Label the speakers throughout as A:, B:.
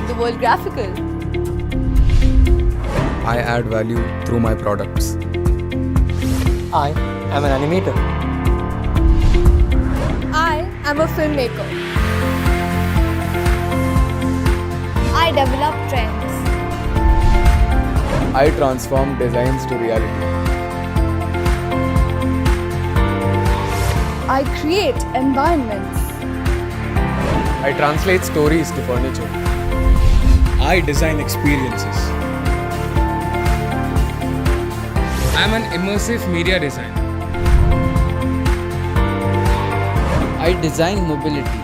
A: the world graphical.
B: I add value through my products.
C: I am an animator.
A: I am a filmmaker.
D: I develop trends.
B: I transform designs to reality.
A: I create environments.
B: I translate stories to furniture.
E: I design experiences. I'm an immersive media designer.
F: I design mobility.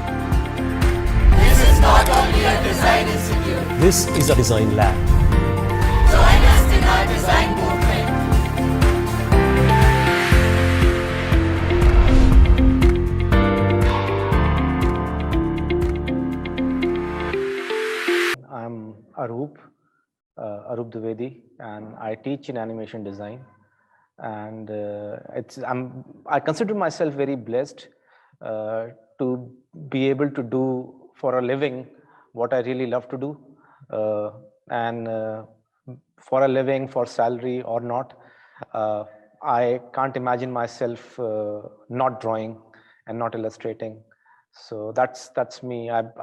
G: This is not only a design institute.
C: This is a design lab.
G: Join us in our design movement.
C: I'm Arup Dwivedi, and I teach in animation design. And I consider myself very blessed to be able to do for a living what I really love to do, and for a living, for salary or not, I can't imagine myself not drawing and not illustrating. So that's me. I'm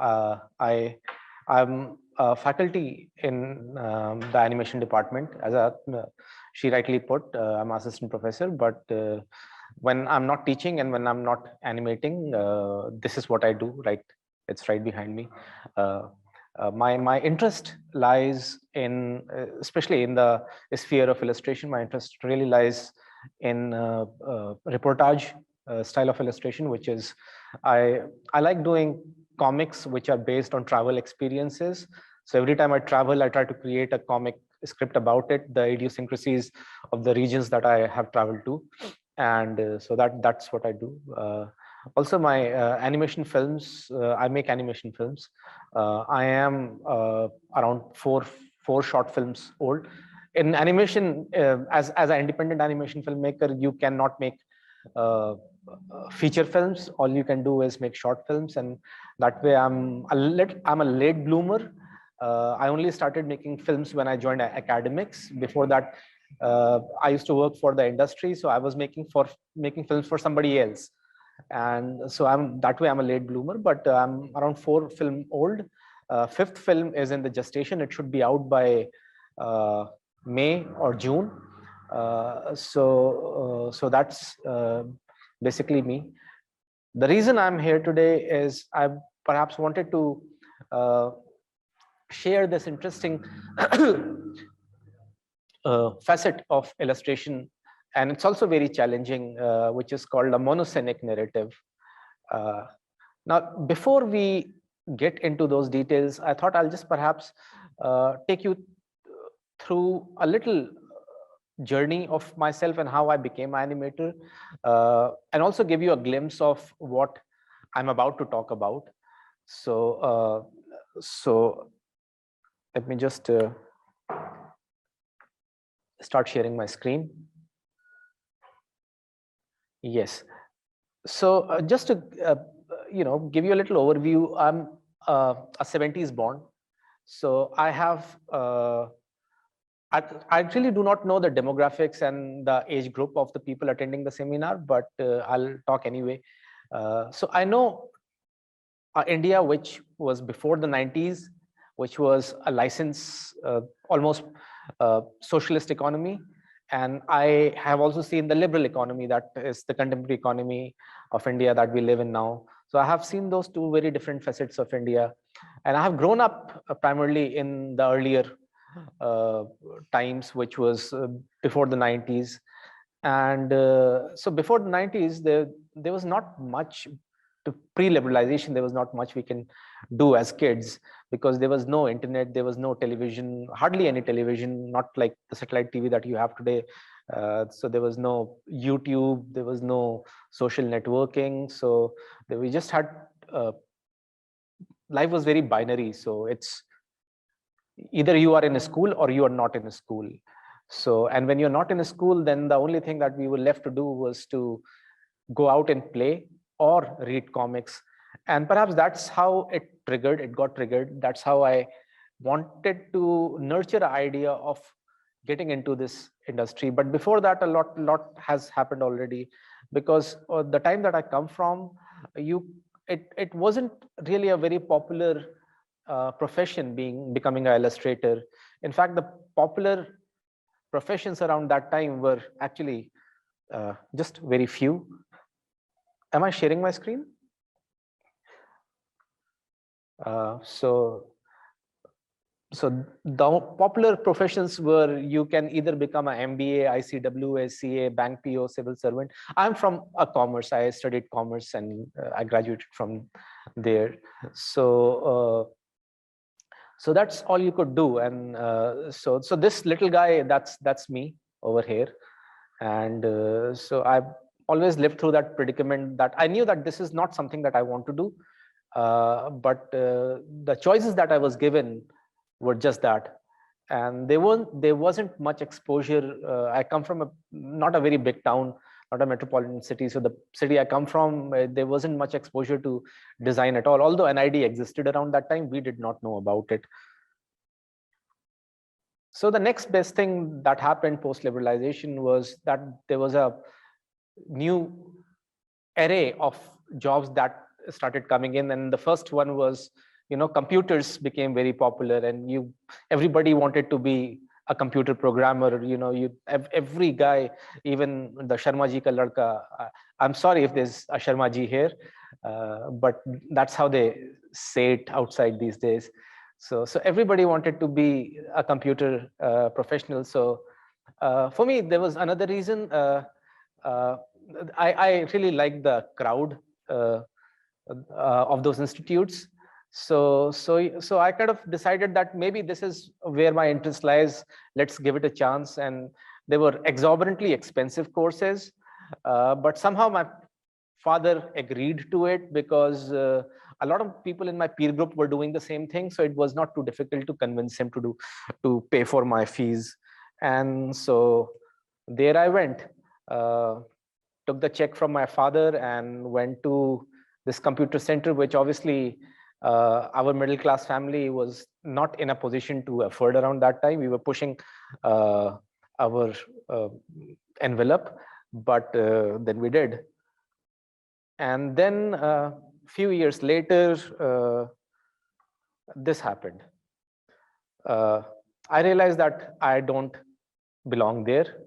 C: a faculty in the animation department. She rightly put, I'm assistant professor, but when I'm not teaching and when I'm not animating, this is what I do, right? It's right behind me. My interest lies in, especially in the sphere of illustration, my interest really lies in reportage style of illustration, which is, I like doing comics which are based on travel experiences. So every time I travel, I try to create a comic script about it, the idiosyncrasies of the regions that I have traveled to. And so that's what I do. Also, my animation films, I make animation films. I am around four short films old. In animation, as an independent animation filmmaker, you cannot make feature films. All you can do is make short films, and that way I'm a late bloomer. I only started making films when I joined academics. Before that, I used to work for the industry, so I was making films for somebody else, and so I'm a late bloomer. But I'm around 4 film old. Fifth film is in the gestation. It should be out by May or June. So that's basically me. The reason I'm here today is I perhaps wanted to share this interesting facet of illustration, and it's also very challenging, which is called a monoscenic narrative. Now, before we get into those details, I thought I'll just perhaps take you through a little journey of myself and how I became an animator, and also give you a glimpse of what I'm about to talk about. So let me just start sharing my screen. Yes. So just to give you a little overview, I'm a 70s born. So I have I really do not know the demographics and the age group of the people attending the seminar, but I'll talk anyway. So I know India, which was before the 90s, which was a license, almost socialist economy. And I have also seen the liberal economy, that is the contemporary economy of India that we live in now. So I have seen those two very different facets of India. And I have grown up primarily in the earlier times, which was before the 90s. And so before the 90s, there was not much to pre-liberalization. There was not much we can do as kids, because there was no internet, there was no television, hardly any television, not like the satellite TV that you have today. So there was no YouTube, there was no social networking. So we just had, life was very binary. So it's either you are in a school or you are not in a school. So, and when you're not in a school, then the only thing that we were left to do was to go out and play or read comics. And perhaps that's how it got triggered. That's how I wanted to nurture an idea of getting into this industry. But before that, a lot has happened already, because the time that I come from, it wasn't really a very popular profession becoming an illustrator. In fact, the popular professions around that time were actually just very few. Am I sharing my screen? So the popular professions were, you can either become an MBA, ICW, CA, bank PO, civil servant. I'm from a commerce. I studied commerce and I graduated from there. So that's all you could do. And so this little guy, that's me over here. And so I've always lived through that predicament, that I knew that this is not something that I want to do. But the choices that I was given were just that, and there wasn't much exposure. I come from not a very big town, not a metropolitan city. So the city I come from, there wasn't much exposure to design at all. Although NID existed around that time, we did not know about it. So the next best thing that happened post-liberalization was that there was a new array of jobs that started coming in, and the first one was, computers became very popular, and everybody wanted to be a computer programmer. Every guy, even the Sharma ji ka ladka. I'm sorry if there's a Sharma ji here, but that's how they say it outside these days. So everybody wanted to be a computer professional. So for me, there was another reason. I really like the crowd of those institutes. So I kind of decided that maybe this is where my interest lies. Let's give it a chance. And they were exorbitantly expensive courses, but somehow my father agreed to it, because a lot of people in my peer group were doing the same thing. So it was not too difficult to convince him to pay for my fees. And so there I went, took the check from my father and went to this computer center, which obviously our middle class family was not in a position to afford around that time. We were pushing our envelope, but then we did. And then a few years later, this happened. I realized that I don't belong there.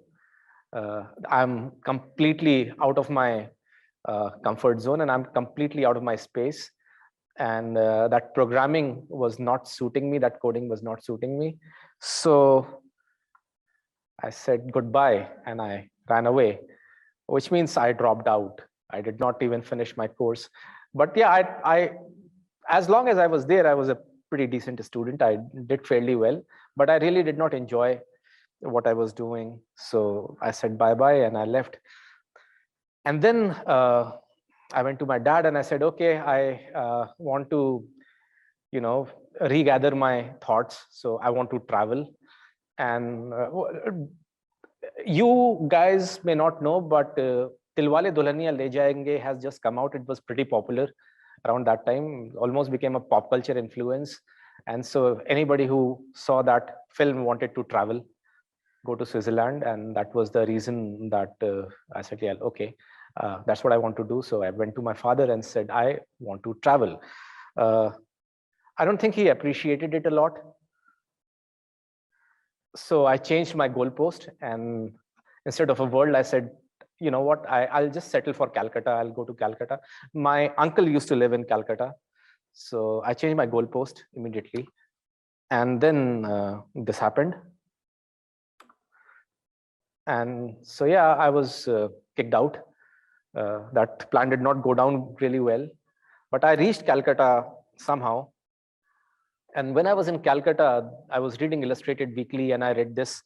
C: I'm completely out of my comfort zone, and I'm completely out of my space. And that programming was not suiting me, that coding was not suiting me. So I said goodbye and I ran away, which means I dropped out. I did not even finish my course. But yeah, I as long as I was there, I was a pretty decent student. I did fairly well, but I really did not enjoy what I was doing. So I said bye-bye and I left. And then I went to my dad and I said, okay, I want to, regather my thoughts. So I want to travel. And you guys may not know, but Dilwale Dulhaniya Le Jayenge has just come out. It was pretty popular around that time, almost became a pop culture influence. And so anybody who saw that film wanted to travel, go to Switzerland. And that was the reason that I said, yeah, okay. That's what I want to do. So I went to my father and said, I want to travel. I don't think he appreciated it a lot. So I changed my goalpost, and instead of a world, I said, you know what, I'll just settle for Calcutta. I'll go to Calcutta. My uncle used to live in Calcutta. So I changed my goalpost immediately. And then this happened. And so, yeah, I was kicked out. That plan did not go down really well, but I reached Calcutta somehow. And when I was in Calcutta, I was reading Illustrated Weekly, and I read this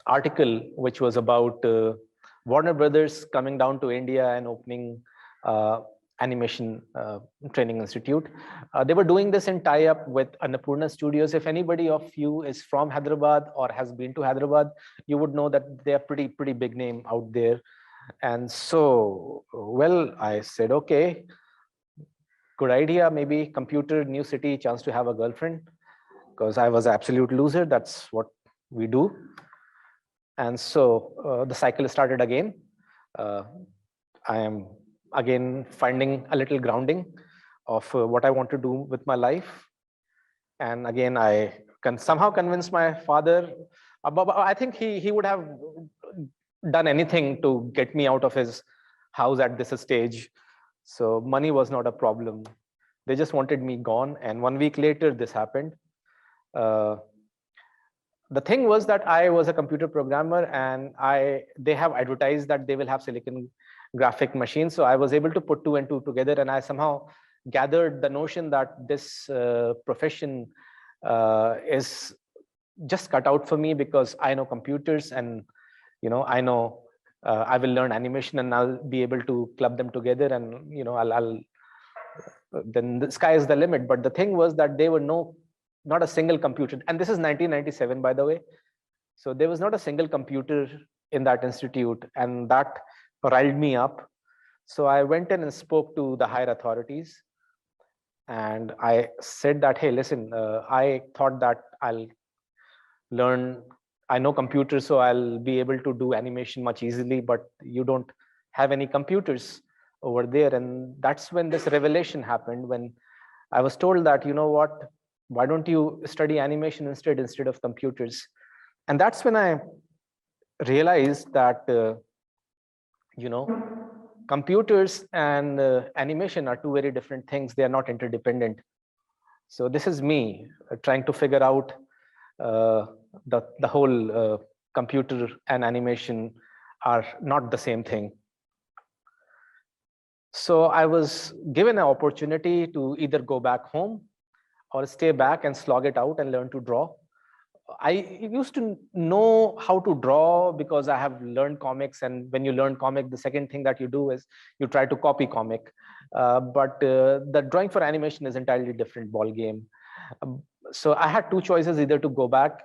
C: article, which was about Warner Brothers coming down to India and opening animation training institute. They were doing this in tie-up with Annapurna Studios. If anybody of you is from Hyderabad or has been to Hyderabad, you would know that they are pretty big name out there. And so, well, I said, okay, good idea, maybe computer, new city, chance to have a girlfriend, because I was an absolute loser. That's what we do. And so the cycle started again. I am again finding a little grounding of what I want to do with my life. And again, I can somehow convince my father. I think he would have done anything to get me out of his house at this stage. So money was not a problem. They just wanted me gone. And 1 week later, this happened. The thing was that I was a computer programmer, and they have advertised that they will have silicon graphic machines. So I was able to put 2 and 2 together, and I somehow gathered the notion that this profession is just cut out for me, because I know computers, and I know I will learn animation, and I'll be able to club them together, and I'll then the sky is the limit. But the thing was that there were not a single computer, and this is 1997, by the way. So there was not a single computer in that institute, and that riled me up. So I went in and spoke to the higher authorities, and I said that, hey, listen, I thought that I know computers, so I'll be able to do animation much easily, but you don't have any computers over there. And that's when this revelation happened, when I was told that, you know what, why don't you study animation instead of computers? And that's when I realized that, computers and animation are two very different things. They are not interdependent. So this is me trying to figure out the whole computer and animation are not the same thing. So I was given an opportunity to either go back home or stay back and slog it out and learn to draw. I used to know how to draw because I have learned comics, and when you learn comic, the second thing that you do is you try to copy comic. But the drawing for animation is entirely different ball game. So I had two choices: either to go back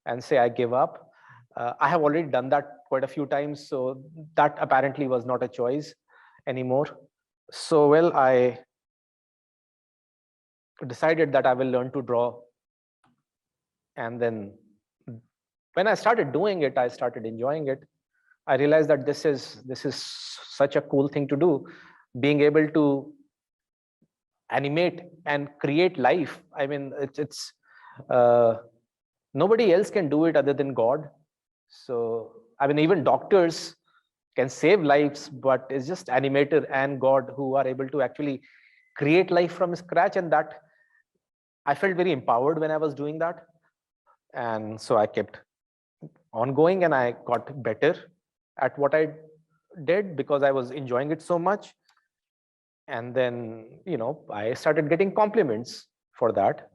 C: and say I give up. I have already done that quite a few times, so that apparently was not a choice anymore. So well, I decided that I will learn to draw. And then when I started doing it, I started enjoying it. I realized that this is such a cool thing to do, being able to animate and create life. I mean, it's nobody else can do it other than God. So I mean, even doctors can save lives, but it's just animator and God who are able to actually create life from scratch. And that I felt very empowered when I was doing that. And so I kept on going, and I got better at what I did because I was enjoying it so much. And then, I started getting compliments for that.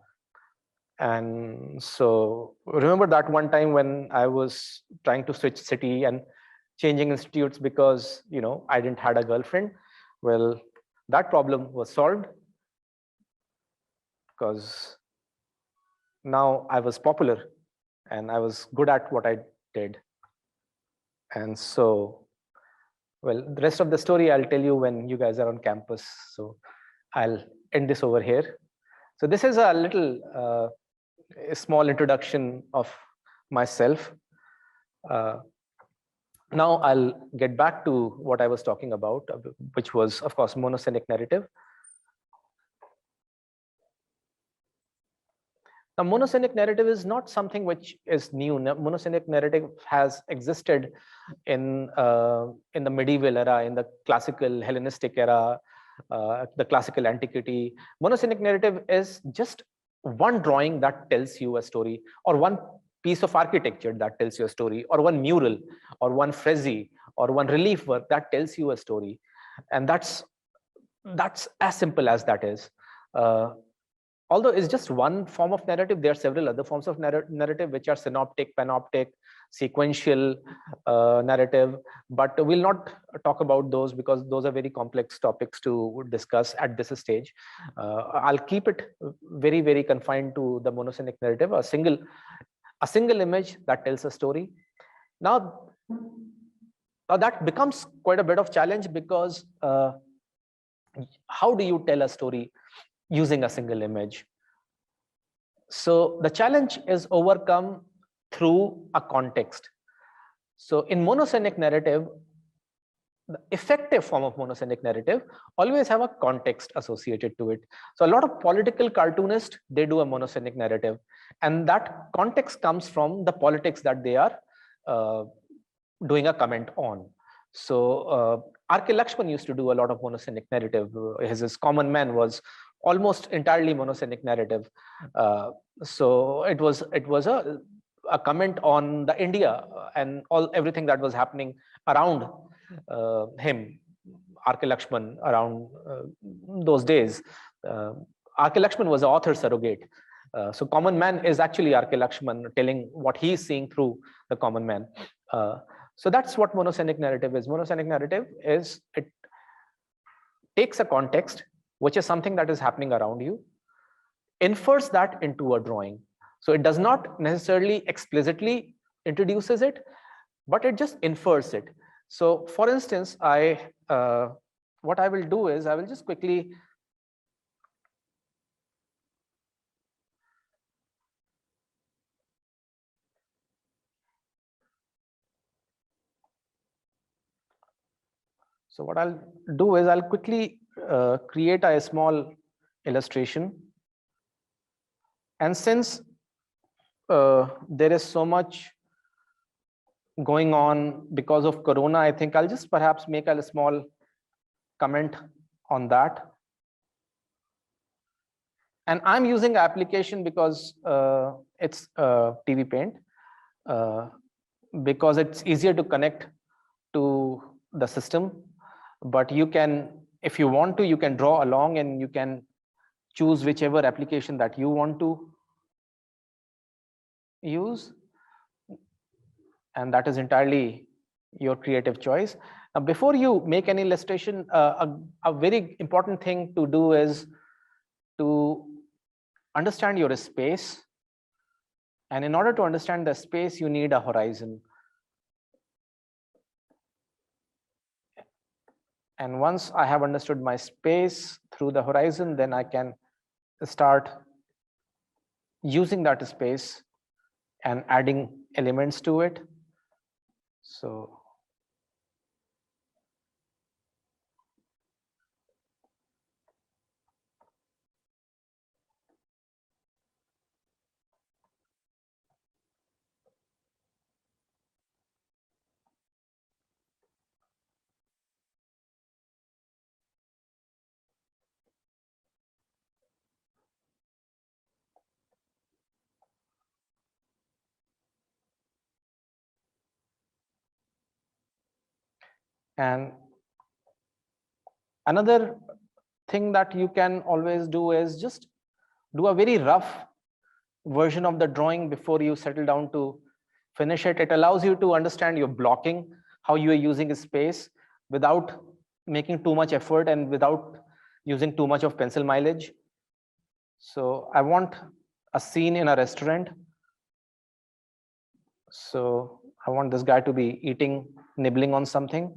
C: And so remember that one time when I was trying to switch city and changing institutes because, I didn't had a girlfriend. Well, that problem was solved because now I was popular and I was good at what I did. And so, well, the rest of the story I'll tell you when you guys are on campus. So I'll end this over here. So this is a little a small introduction of myself. Now I'll get back to what I was talking about, which was, of course, monocenic narrative. Now, monocenic narrative is not something which is new. Monocenic narrative has existed in the medieval era, in the classical Hellenistic era, the classical antiquity. Monocenic narrative is just one drawing that tells you a story, or one piece of architecture that tells you a story, or one mural, or one frieze, or one relief work that tells you a story. And that's as simple as that is. Although it's just one form of narrative, there are several other forms of narrative, which are synoptic, panoptic, sequential narrative, but we'll not talk about those because those are very complex topics to discuss at this stage. I'll keep it very, very confined to the monocenic narrative, a single image that tells a story. Now that becomes quite a bit of challenge because how do you tell a story using a single image? So the challenge is overcome through a context. So in monosynic narrative, the effective form of monosynic narrative always have a context associated to it. So a lot of political cartoonists, they do a monosynic narrative, and that context comes from the politics that they are doing a comment on. So R.K. Lakshman used to do a lot of monosynic narrative. His Common Man was almost entirely monosynic narrative. So it was a comment on the India and everything that was happening around him, R.K. Lakshman, around those days. R.K. Lakshman was the author surrogate. So Common Man is actually R.K. Lakshman telling what he's seeing through the Common Man. So that's what monosynic narrative is. Monosynic narrative is, it takes a context, which is something that is happening around you, infers that into a drawing. So it does not necessarily explicitly introduces it, but it just infers it. So for instance, what I will do is I will just quickly quickly create a small illustration. And since there is so much going on because of Corona, I think I'll just perhaps make a small comment on that. And I'm using application because it's TV Paint, because it's easier to connect to the system. But you can, if you want to, you can draw along and you can choose whichever application that you want to use. And that is entirely your creative choice. Now, before you make any illustration, a very important thing to do is to understand your space. And in order to understand the space, you need a horizon. And once I have understood my space through the horizon, then I can start using that space and adding elements to it. So and another thing that you can always do is just do a very rough version of the drawing before you settle down to finish it. It allows you to understand your blocking, how you are using space without making too much effort and without using too much of pencil mileage. So I want a scene in a restaurant. So I want this guy to be eating, nibbling on something.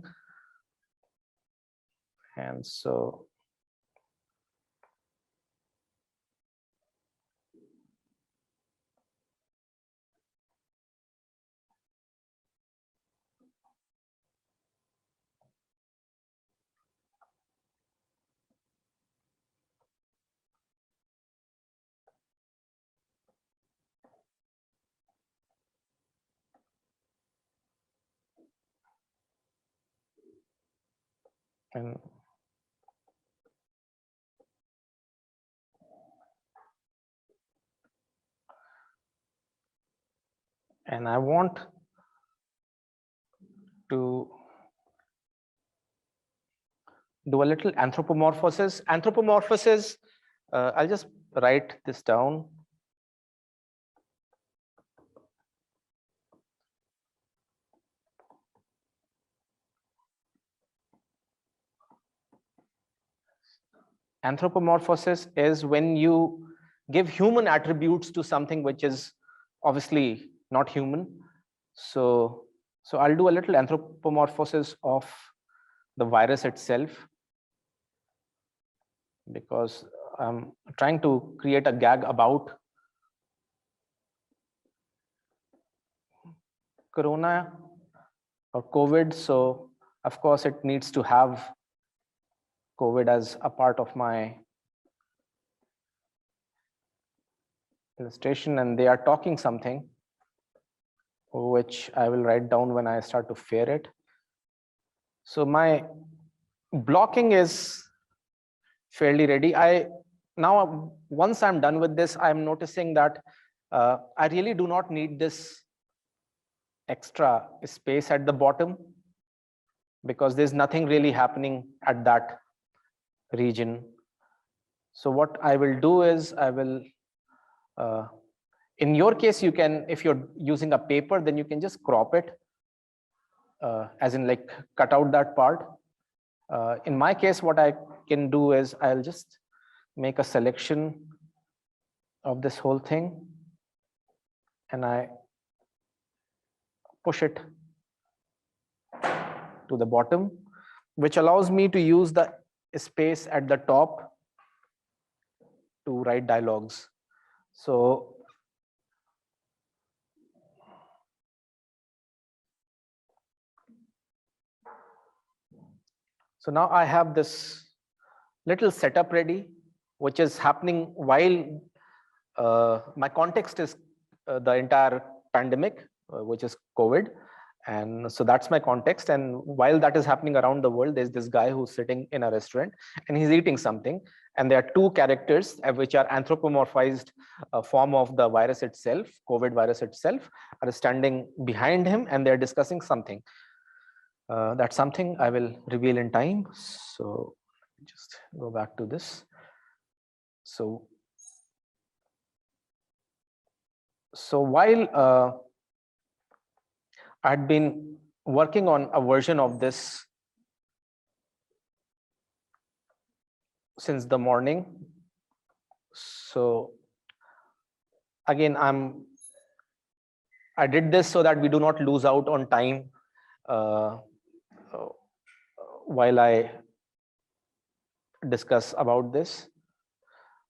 C: And so and I want to do a little anthropomorphosis. Anthropomorphosis, I'll just write this down. Anthropomorphosis is when you give human attributes to something which is obviously not human. So I'll do a little anthropomorphosis of the virus itself. because I'm trying to create a gag about Corona or COVID. So of course it needs to have COVID as a part of my illustration, and they are talking something which I will write down when I start to fear it. So my blocking is fairly ready. Now once I'm done with this, I'm noticing that I really do not need this extra space at the bottom, because there's nothing really happening at that region. So what I will do is I will, in your case, you can, if you're using a paper, then you can just crop it, as in like cut out that part. In my case, what I can do is I'll just make a selection of this whole thing and I push it to the bottom, which allows me to use the space at the top to write dialogues. So now I have this little setup ready, which is happening while my context is the entire pandemic, which is COVID. And so that's my context. And while that is happening around the world, there's this guy who's sitting in a restaurant and he's eating something. And there are two characters which are anthropomorphized form of the virus itself, COVID virus itself, are standing behind him and they're discussing something. That's something I will reveal in time. So just go back to this. So while I had been working on a version of this since the morning. So again, I did this so that we do not lose out on time while I discuss about this.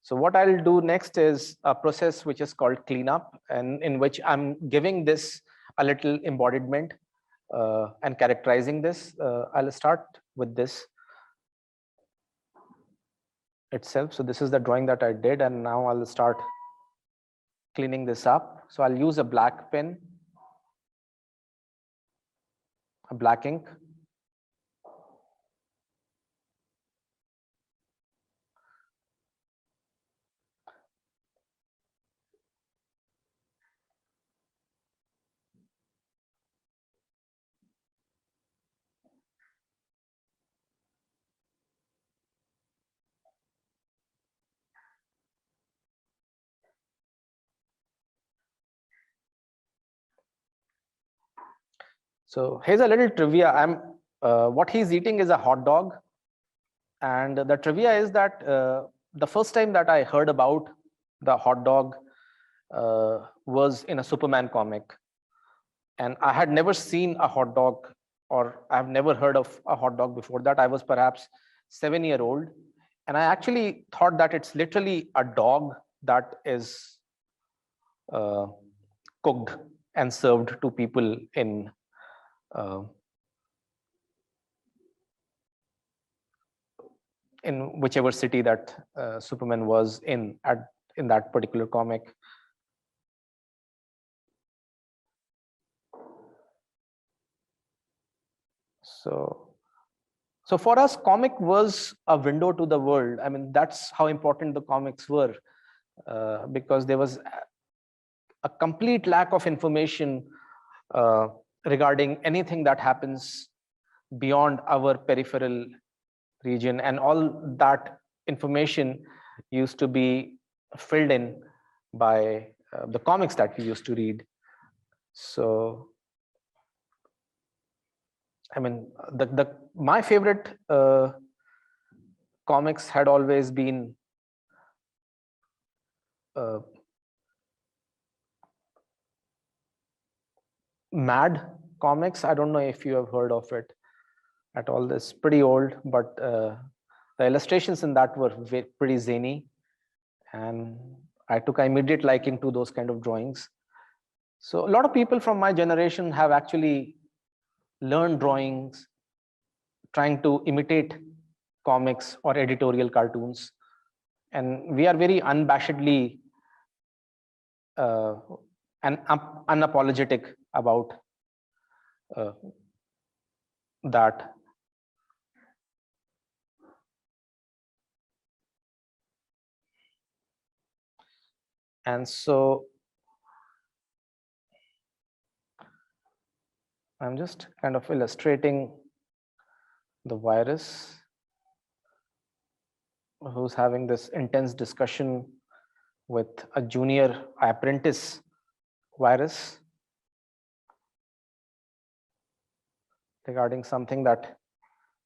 C: So what I'll do next is a process which is called cleanup, and in which I'm giving this a little embodiment and characterizing this. I'll start with this itself. So this is the drawing that I did, and now I'll start cleaning this up. So I'll use a black pen, a black ink. So here's a little trivia. What he's eating is a hot dog. And the trivia is that the first time that I heard about the hot dog was in a Superman comic. And I had never seen a hot dog, or I've never heard of a hot dog before that. I was perhaps 7-year-old. And I actually thought that it's literally a dog that is cooked and served to people in whichever city that Superman was in that particular comic. So for us, comic was a window to the world. I mean, that's how important the comics were, because there was a complete lack of information regarding anything that happens beyond our peripheral region, and all that information used to be filled in by the comics that we used to read. So I mean, my favorite comics had always been Mad Comics. I don't know if you have heard of it at all. It's pretty old, but The illustrations in that were pretty zany, and I took an immediate liking to those kind of drawings. So a lot of people from my generation have actually learned drawings, trying to imitate comics or editorial cartoons. And we are very unabashedly and unapologetic about that. And so I'm just kind of illustrating the virus who's having this intense discussion with a junior apprentice virus regarding something that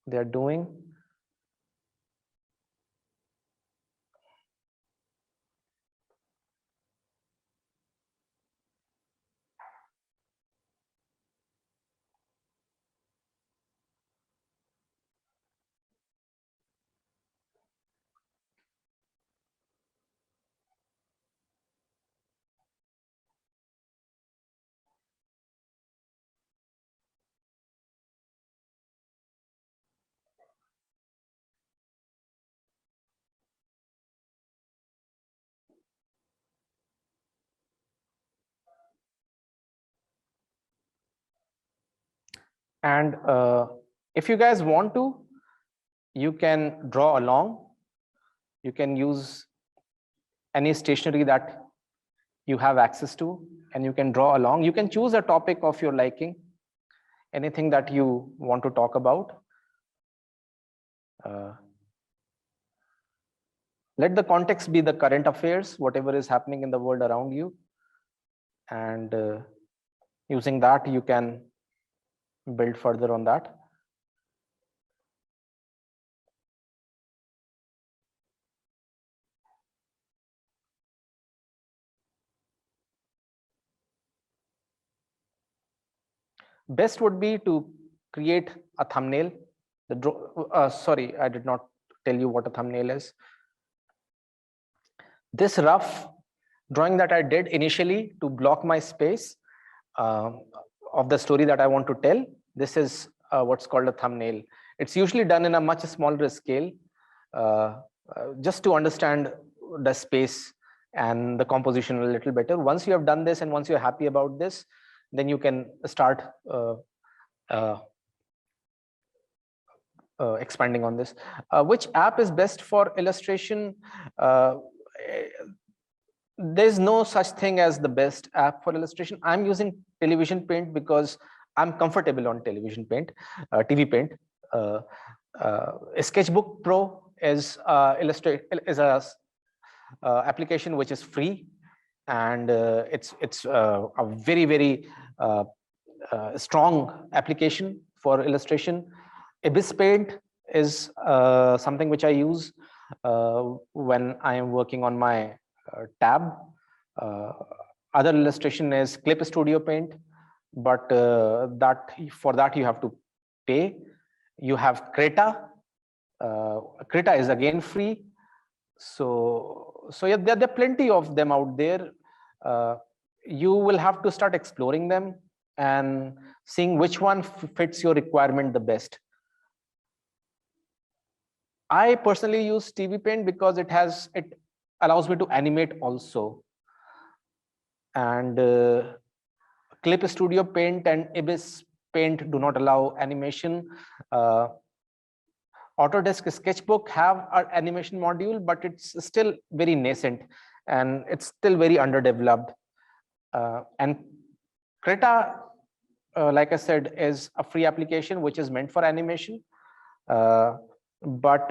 C: they are doing. And if you guys want to, you can draw along. You can use any stationery that you have access to, and you can draw along. You can choose a topic of your liking, anything that you want to talk about. Let the context be the current affairs, whatever is happening in the world around you. And using that, you can build further on that. Best would be to create a thumbnail. Sorry, I did not tell you what a thumbnail is. This rough drawing that I did initially to block my space of the story that I want to tell, this is what's called a thumbnail. It's usually done in a much smaller scale, just to understand the space and the composition a little better. Once you have done this and once you're happy about this, then you can start expanding on this. Which app is best for illustration? There's no such thing as the best app for illustration. I'm using Television Paint because I'm comfortable on Television Paint, TV Paint. Sketchbook Pro is a application which is free, and it's a very strong application for illustration. Ibis Paint is something which I use when I am working on my tab. Other illustration is Clip Studio Paint, but for that you have to pay. You have Krita. Krita is again free. So yeah, there are plenty of them out there. You will have to start exploring them and seeing which one fits your requirement the best. I personally use TV Paint because it allows me to animate also. And Clip Studio Paint and Ibis Paint do not allow animation. Autodesk Sketchbook have an animation module, but it's still very nascent and it's still very underdeveloped. And Krita, like I said, is a free application which is meant for animation. But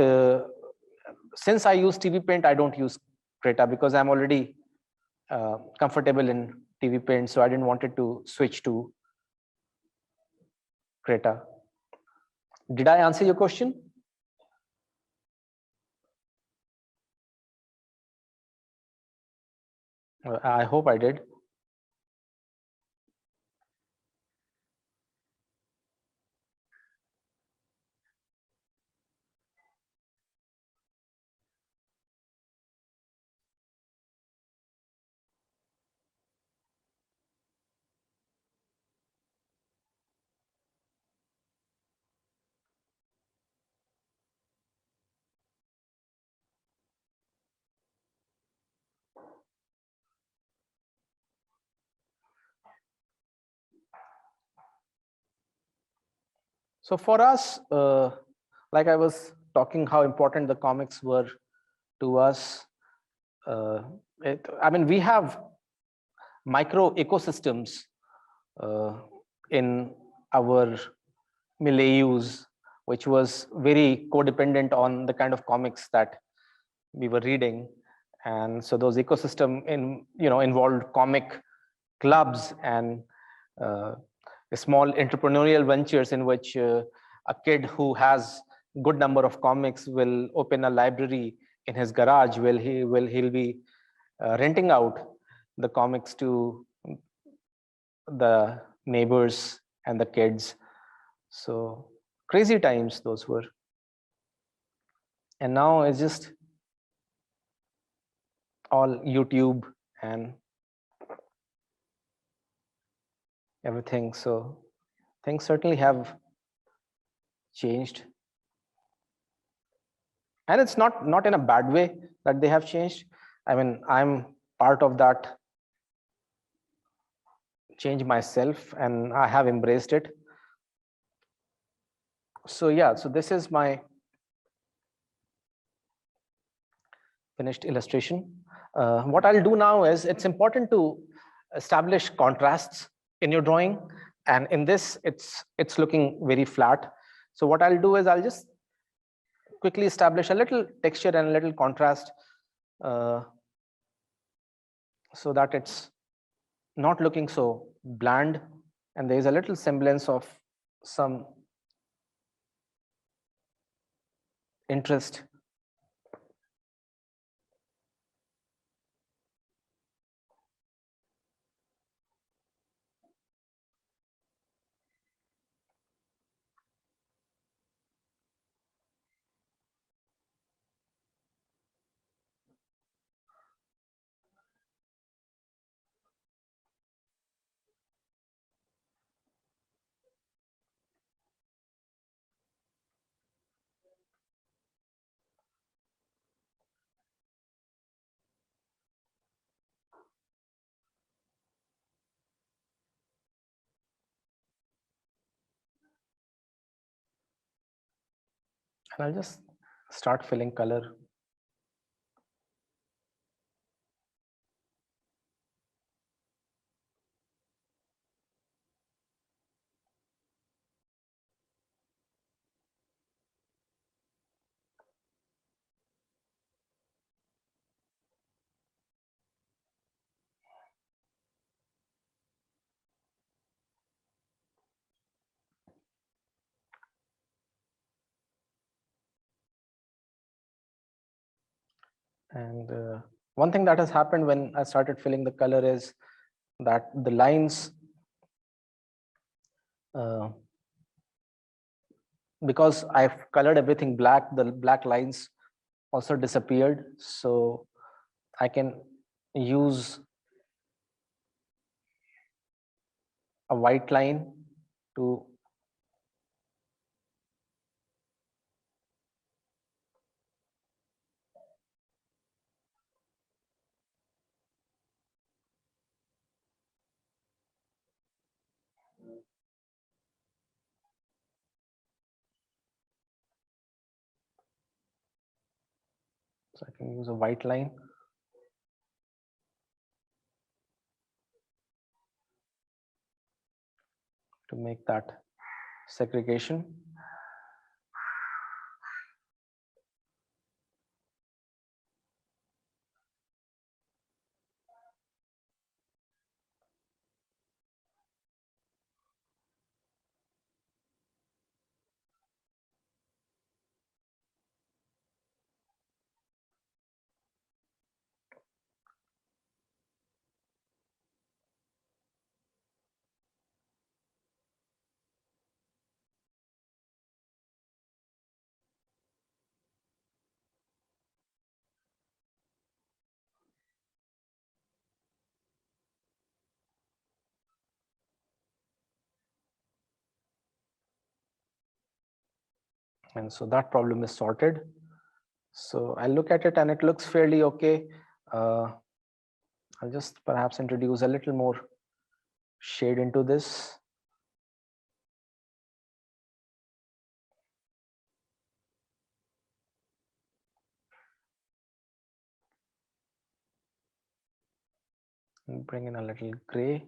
C: since I use TV Paint, I don't use Krita because I'm already comfortable in TV Paint, so I didn't want it to switch to Krita. Did I answer your question? I hope I did. So for us, like I was talking, how important the comics were to us. I mean, we have micro ecosystems in our milieus, which was very codependent on the kind of comics that we were reading. And so those ecosystem involved comic clubs and small entrepreneurial ventures in which a kid who has good number of comics will open a library in his garage. He'll be renting out the comics to the neighbors and the kids. So crazy times those were. And now it's just all YouTube and everything. So things certainly have changed. And it's not in a bad way that they have changed. I mean, I'm part of that change myself, and I have embraced it. So yeah, so this is my finished illustration. What I'll do now is, it's important to establish contrasts in your drawing, and in this it's looking very flat. So what I'll do is, I'll just quickly establish a little texture and a little contrast, so that it's not looking so bland, and there is a little semblance of some interest. And I'll just start filling color. And one thing that has happened when I started filling the color is that the lines, because I've colored everything black, the black lines also disappeared. So I can use a white line to so I can use a white line to make that segregation. And so that problem is sorted. So I look at it and it looks fairly okay. I'll just perhaps introduce a little more shade into this. Bring in a little gray.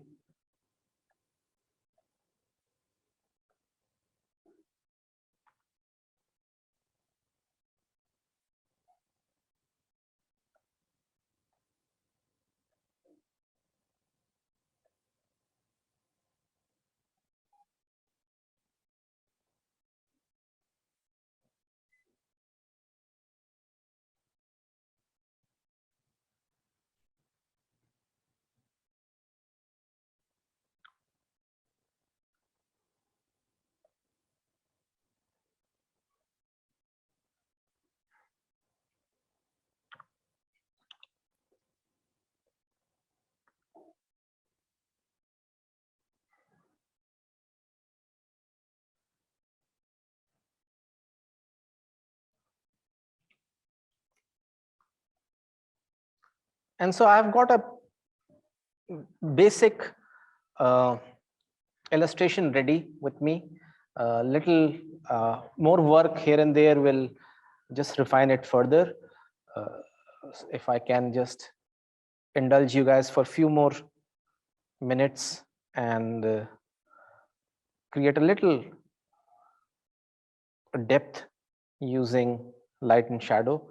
C: And so I've got a basic illustration ready with me. Little more work here and there will just refine it further. If I can just indulge you guys for a few more minutes and create a little depth using light and shadow.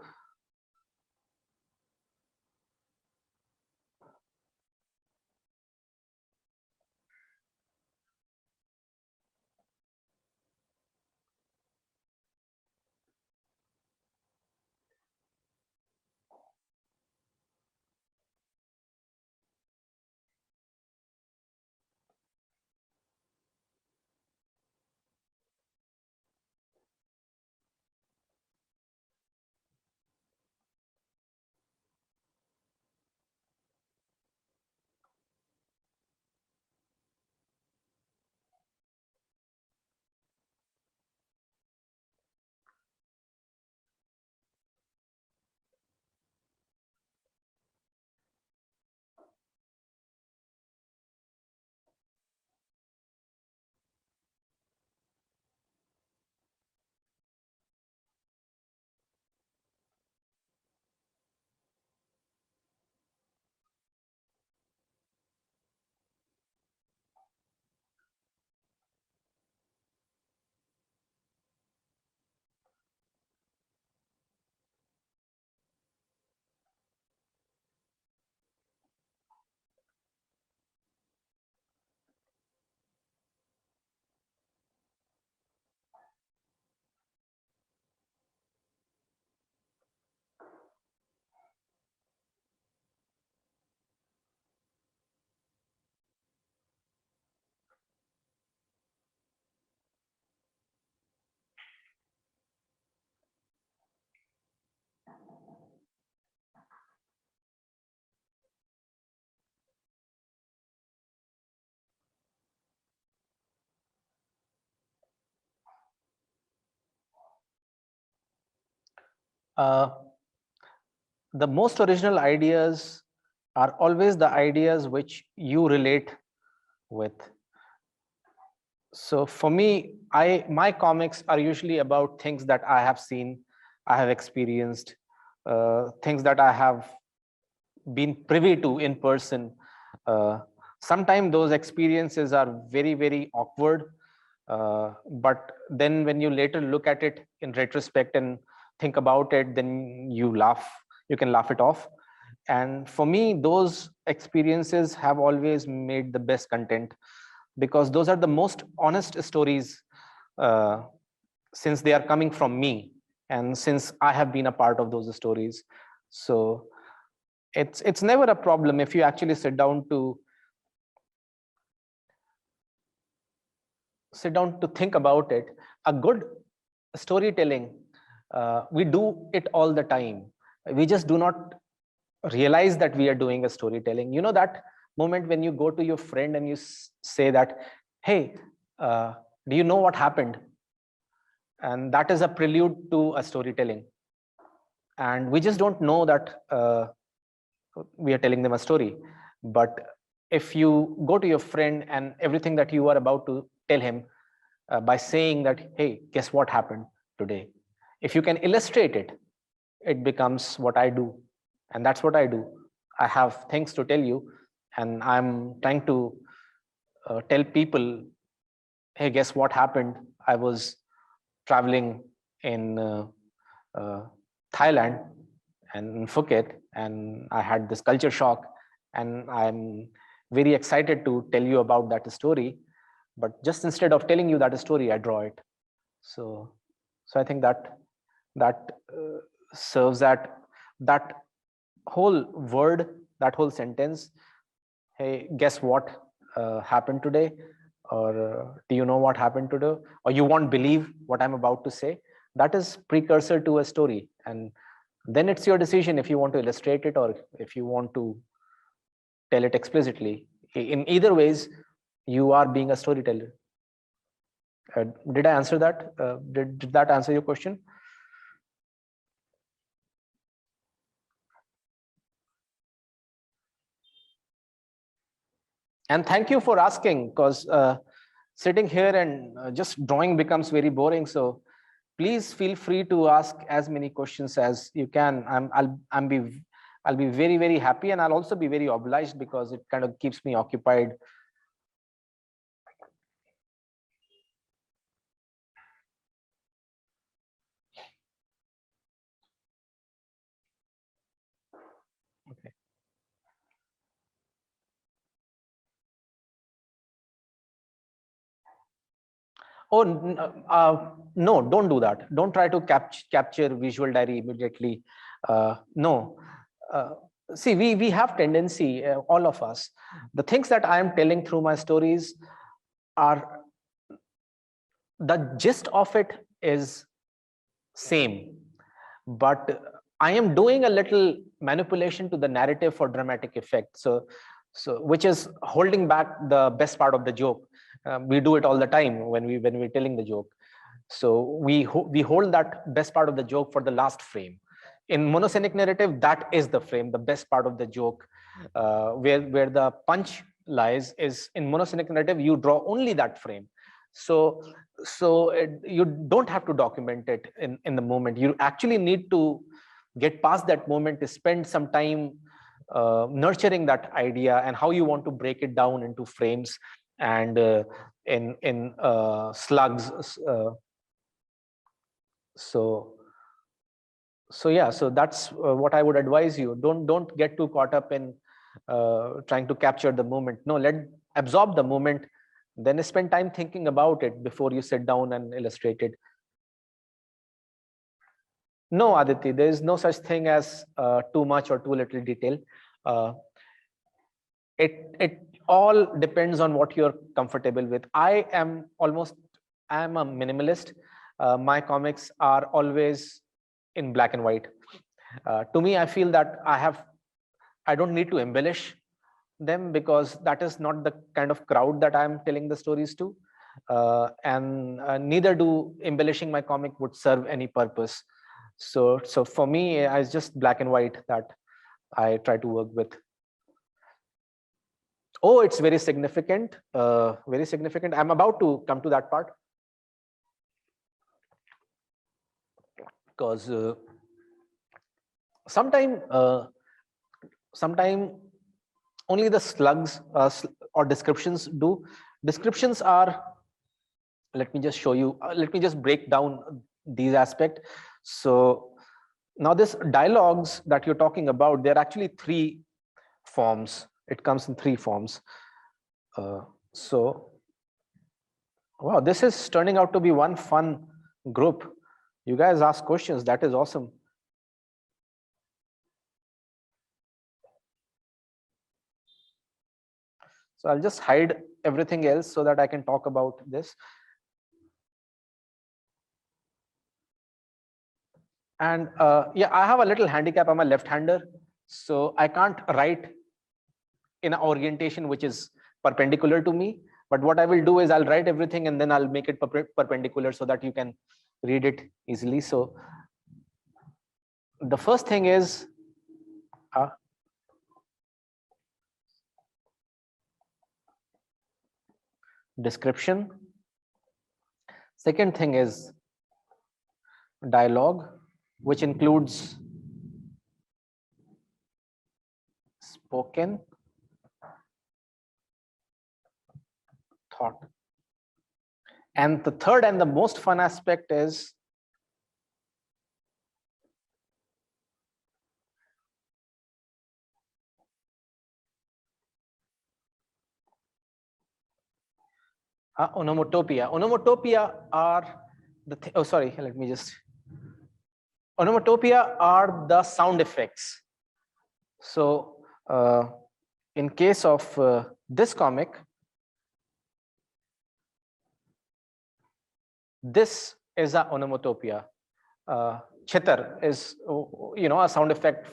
C: The most original ideas are always the ideas which you relate with. So for me, my comics are usually about things that I have seen, I have experienced, things that I have been privy to in person. Sometimes those experiences are very, very awkward. But then when you later look at it in retrospect and think about it, then you can laugh it off. And for me, those experiences have always made the best content, because those are the most honest stories, since they are coming from me and since I have been a part of those stories. So it's never a problem if you actually sit down to think about it. A good storytelling, we do it all the time. We just do not realize that we are doing a storytelling. You know that moment when you go to your friend and you say that, hey, do you know what happened? And that is a prelude to a storytelling. And we just don't know that we are telling them a story. But if you go to your friend and everything that you are about to tell him, by saying that, hey, guess what happened today? If you can illustrate it, it becomes what I do. And that's what I do. I have things to tell you. and I'm trying to tell people, hey, guess what happened? I was traveling in Thailand and in Phuket, and I had this culture shock, and I'm very excited to tell you about that story. But just instead of telling you that story, I draw it. So I think that serves that whole word, that whole sentence. Hey, guess what happened today? Or do you know what happened today? Or you won't believe what I'm about to say. That is precursor to a story. And then it's your decision if you want to illustrate it or if you want to tell it explicitly. In either ways, you are being a storyteller. Did I answer that? Did that answer your question? And thank you for asking, because sitting here and just drawing becomes very boring. So please feel free to ask as many questions as you can. I'll be very, very happy, and I'll also be very obliged because it kind of keeps me occupied. Okay. Oh, no, don't do that. Don't try to capture visual diary immediately. No. See, we have tendency, all of us. The things that I am telling through my stories are, the gist of it is same, but I am doing a little manipulation to the narrative for dramatic effect. So which is holding back the best part of the joke. We do it all the time when we're telling the joke. So we hold that best part of the joke for the last frame. In monoscenic narrative, that is the frame, the best part of the joke. Where the punch lies is in monoscenic narrative, you draw only that frame. So you don't have to document it in the moment. You actually need to get past that moment, to spend some time nurturing that idea and how you want to break it down into frames and in slugs. So yeah, so that's what I would advise you. Don't get too caught up in trying to capture the moment. No, absorb the moment, then spend time thinking about it before you sit down and illustrate it. No, Aditi, there is no such thing as too much or too little detail. It all depends on what you're comfortable with. I am a minimalist. My comics are always in black and white. To me, I feel that I don't need to embellish them, because that is not the kind of crowd that I'm telling the stories to. And neither do embellishing my comic would serve any purpose. So for me, it's just black and white that I try to work with. Oh, it's very significant, very significant. I'm about to come to that part. Because sometime only the slugs or descriptions do. Descriptions are, let me just show you, let me just break down these aspects. So now this dialogues that you're talking about, there are actually 3 forms. It comes in 3 forms. So wow, this is turning out to be one fun group. You guys ask questions, that is awesome. So I'll just hide everything else so that I can talk about this. And yeah, I have a little handicap. I'm a left-hander, so I can't write in an orientation which is perpendicular to me. But what I will do is I'll write everything and then I'll make it perpendicular so that you can read it easily. So the first thing is description. Second thing is dialogue, which includes spoken thought. And the third and the most fun aspect is onomatopoeia. Onomatopoeia are onomatopoeia are the sound effects. So in case of this comic, this is a onomatopoeia. Chitar is, a sound effect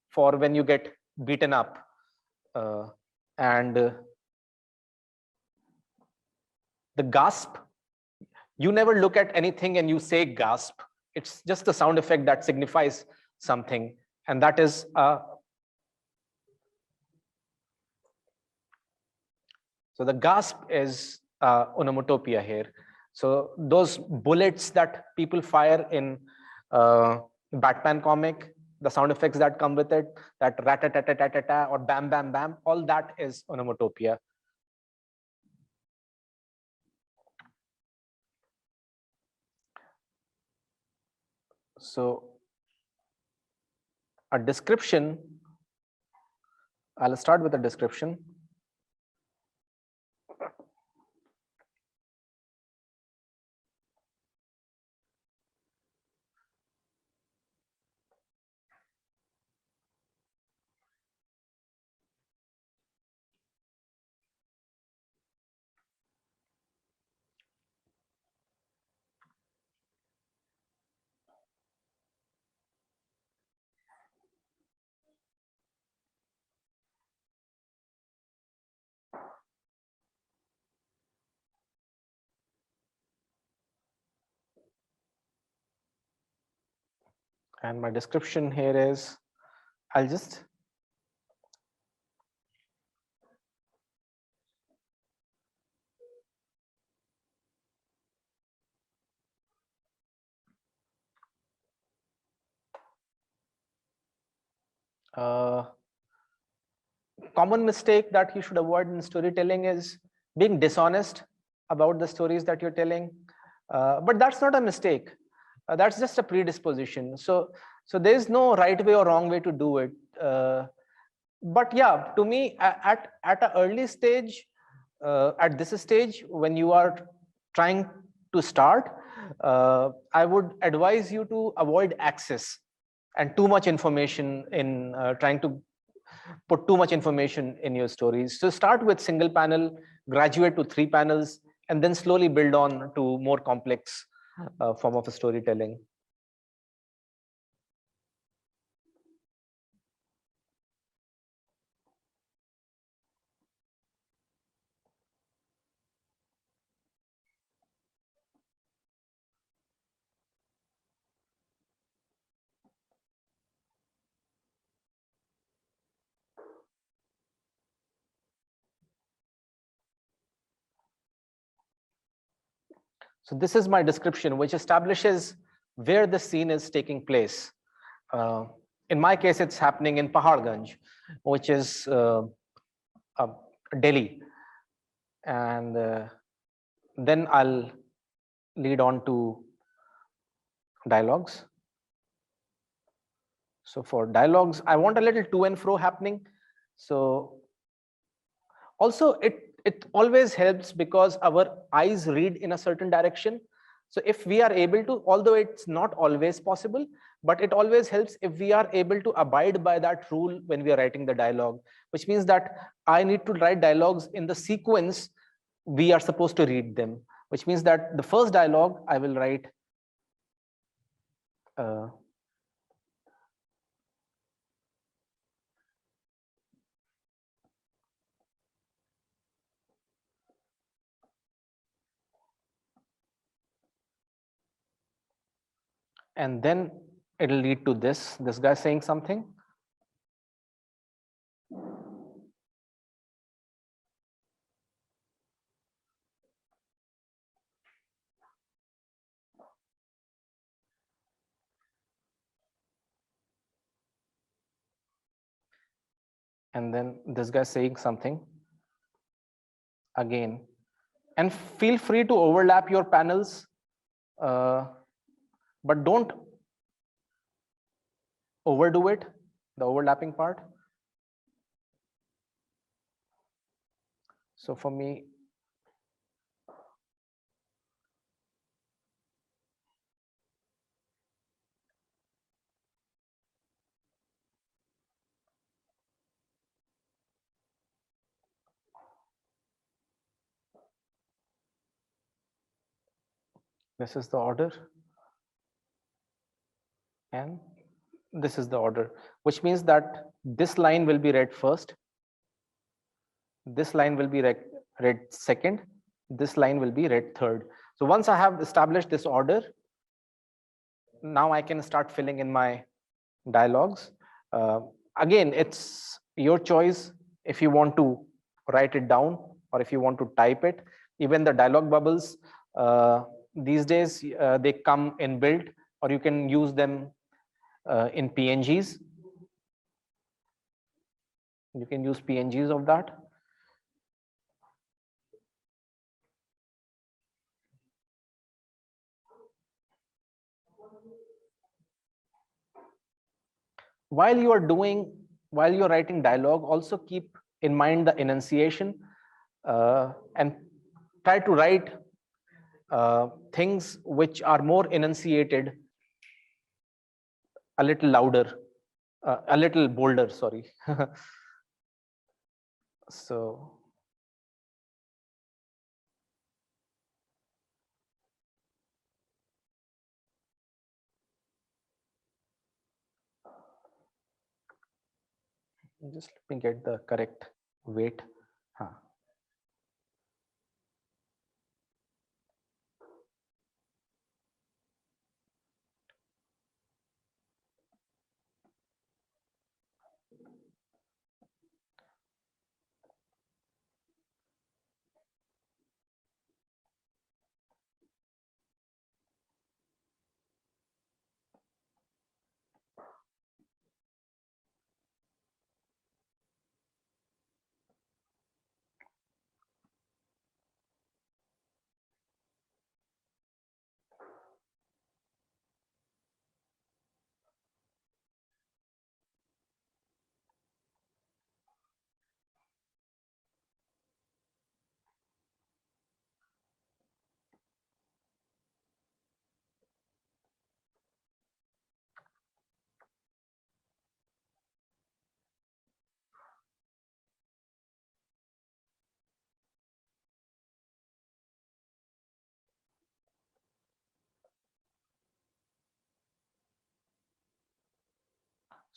C: for when you get beaten up. And the gasp, you never look at anything and you say gasp. It's just the sound effect that signifies something. And that is so the gasp is onomatopoeia here. So those bullets that people fire in Batman comic, the sound effects that come with it, that rat-a-tat-a-tat-a-ta or bam, bam, bam, all that is onomatopoeia. So a description, I'll start with a description. And my description here is, I'll just common mistake that you should avoid in storytelling is being dishonest about the stories that you're telling. But that's not a mistake. That's just a predisposition. So there is no right way or wrong way to do it. But yeah, to me, at an early stage, at this stage, when you are trying to start, I would advise you to avoid access and too much information in trying to put too much information in your stories. So start with single panel, graduate to 3 panels, and then slowly build on to more complex form of storytelling. So this is my description, which establishes where the scene is taking place. In my case, it's happening in Paharganj, which is Delhi. And then I'll lead on to dialogues. So for dialogues, I want a little to and fro happening. So also it always helps because our eyes read in a certain direction. So if we are able to, although it's not always possible, but it always helps if we are able to abide by that rule when we are writing the dialogue, which means that I need to write dialogues in the sequence we are supposed to read them, which means that the first dialogue I will write and then it'll lead to this guy saying something. And then this guy saying something again. And feel free to overlap your panels, but don't overdo it, the overlapping part. So for me, this is the order, and this is the order, which means that this line will be read first, this line will be read second, this line will be read third. So once I have established this order, now I can start filling in my dialogues. Again, it's your choice if you want to write it down or if you want to type it. Even the dialogue bubbles, these days they come inbuilt, or you can use them in PNGs. You can use PNGs of that. While you are writing dialogue, also keep in mind the enunciation, and try to write things which are more enunciated, a little louder, a little bolder, sorry. So just let me get the correct weight.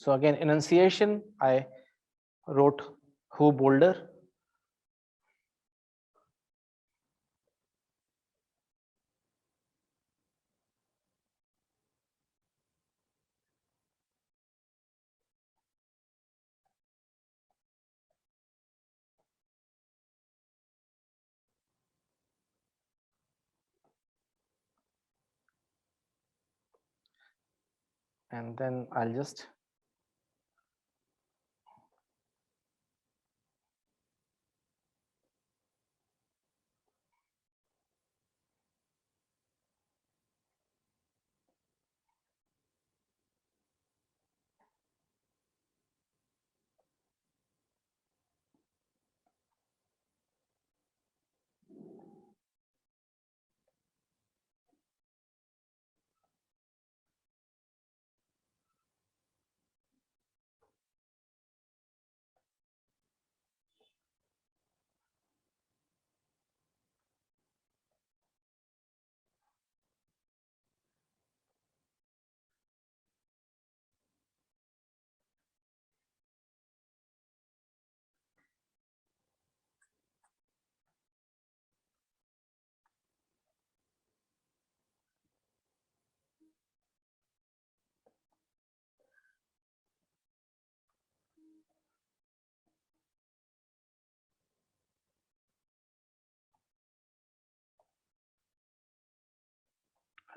C: So again, enunciation, I wrote who bolder. And then I'll just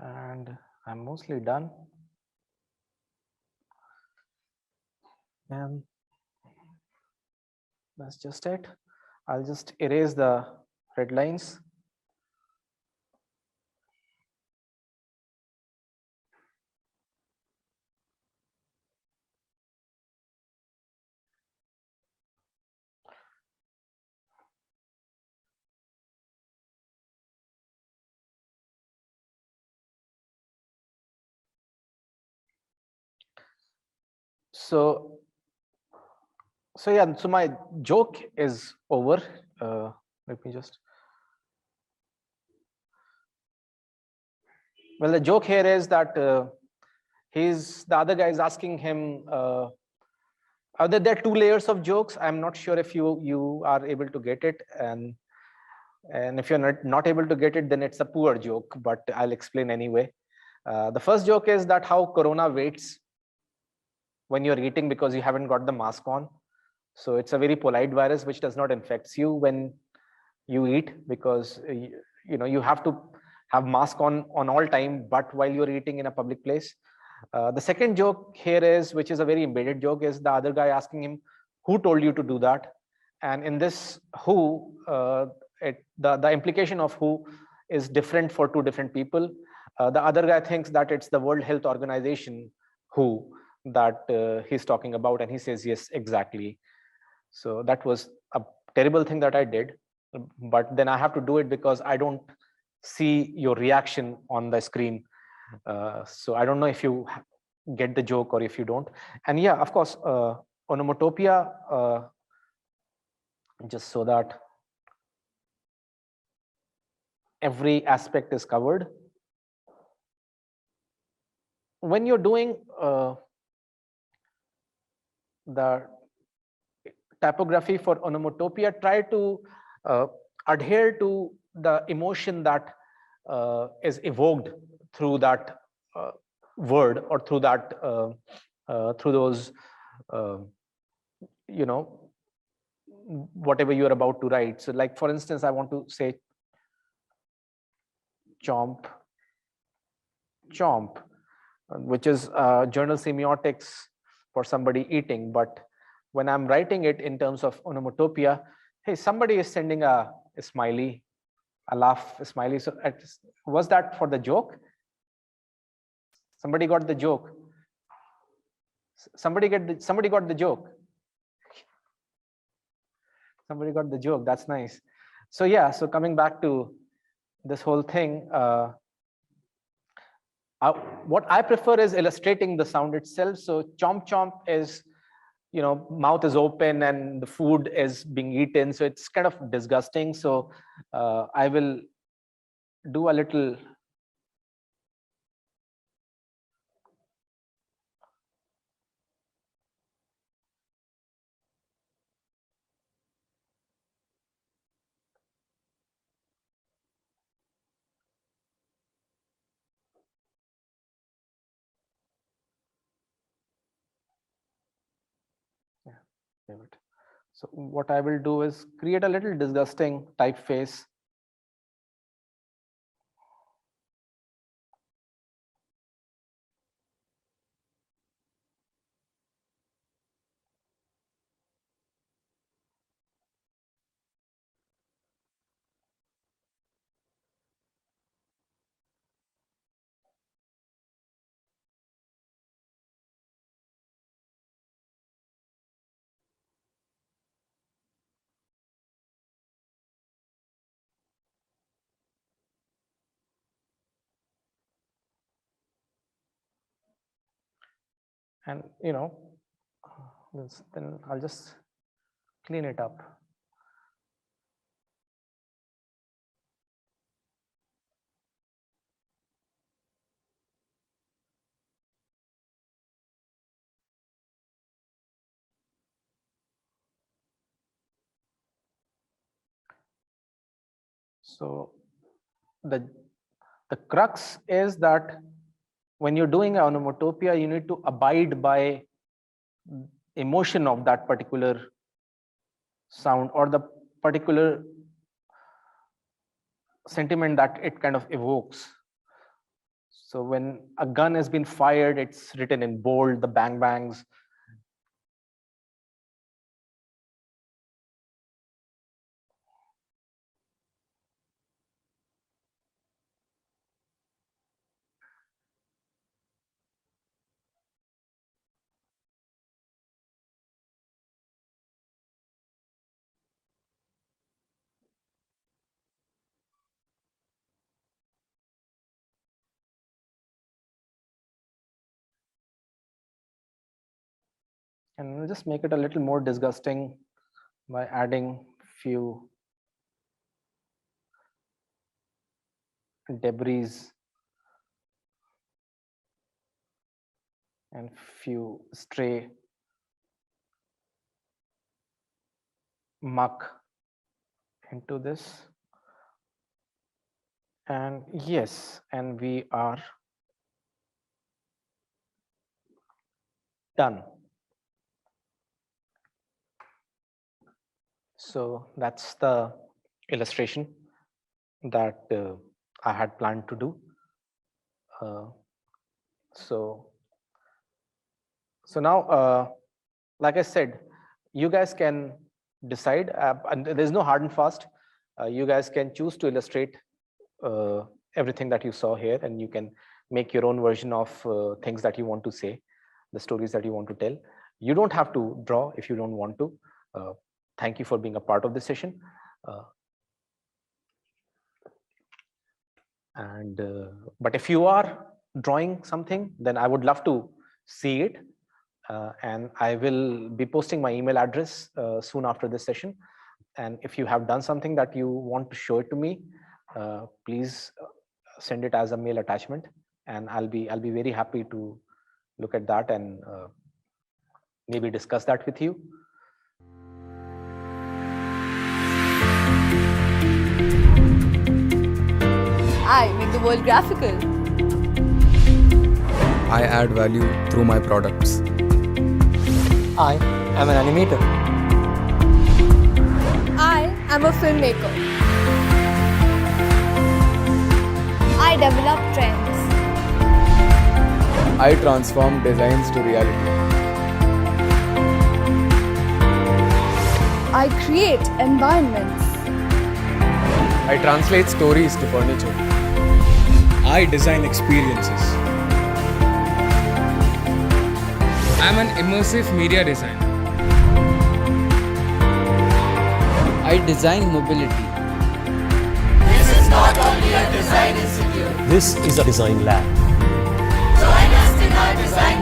C: and I'm mostly done. And that's just it. I'll just erase the red lines. So yeah, so my joke is over. Let me just. Well, the joke here is that the other guy is asking him. There are two layers of jokes. I'm not sure if you are able to get it, and if you're not able to get it, then it's a poor joke. But I'll explain anyway. The first joke is that how Corona waits when you're eating because you haven't got the mask on. So it's a very polite virus which does not infect you when you eat, because you have to have mask on all time, but while you're eating in a public place. The second joke here is, which is a very embedded joke, is the other guy asking him, who told you to do that? And in this who, the implication of who is different for two different people. The other guy thinks that it's the World Health Organization who that he's talking about, and he says, yes, exactly. So that was a terrible thing that I did, but then I have to do it because I don't see your reaction on the screen. So I don't know if you get the joke or if you don't. And yeah, of course, onomatopoeia, just so that every aspect is covered. When you're doing the typography for onomatopoeia, try to adhere to the emotion that is evoked through that word, or through that through those whatever you're about to write. So like, for instance, I want to say chomp, which is journal semiotics for somebody eating. But when I'm writing it in terms of onomatopoeia, hey, somebody is sending a smiley, a laugh, a smiley. So was that for the joke? Somebody got the joke. Somebody got the joke. Somebody got the joke. That's nice. So yeah, so coming back to this whole thing, what I prefer is illustrating the sound itself. So chomp chomp is, mouth is open and the food is being eaten. So it's kind of disgusting. So I will do a little. So what I will do is create a little disgusting typeface. And then I'll just clean it up. So the crux is that when you're doing an onomatopoeia, you need to abide by emotion of that particular sound, or the particular sentiment that it kind of evokes. So when a gun has been fired, it's written in bold, the bang bangs. And we'll just make it a little more disgusting by adding few debris and few stray muck into this. And yes, and we are done. So that's the illustration that I had planned to do. So now, like I said, you guys can decide, and there's no hard and fast. You guys can choose to illustrate everything that you saw here, and you can make your own version of things that you want to say, the stories that you want to tell. You don't have to draw if you don't want to. Thank you for being a part of this session. But if you are drawing something, then I would love to see it. And I will be posting my email address soon after this session. And if you have done something that you want to show it to me, please send it as a mail attachment, and I'll be very happy to look at that and maybe discuss that with you.
A: I make the world graphical.
B: I add value through my products.
H: I am an animator.
A: I am a filmmaker.
D: I develop trends.
B: I transform designs to reality.
A: I create environments.
B: I translate stories to furniture.
E: I design experiences. I'm an immersive media designer.
F: I design mobility.
G: This is not only a design institute.
H: This is a design lab.
G: Join us in our design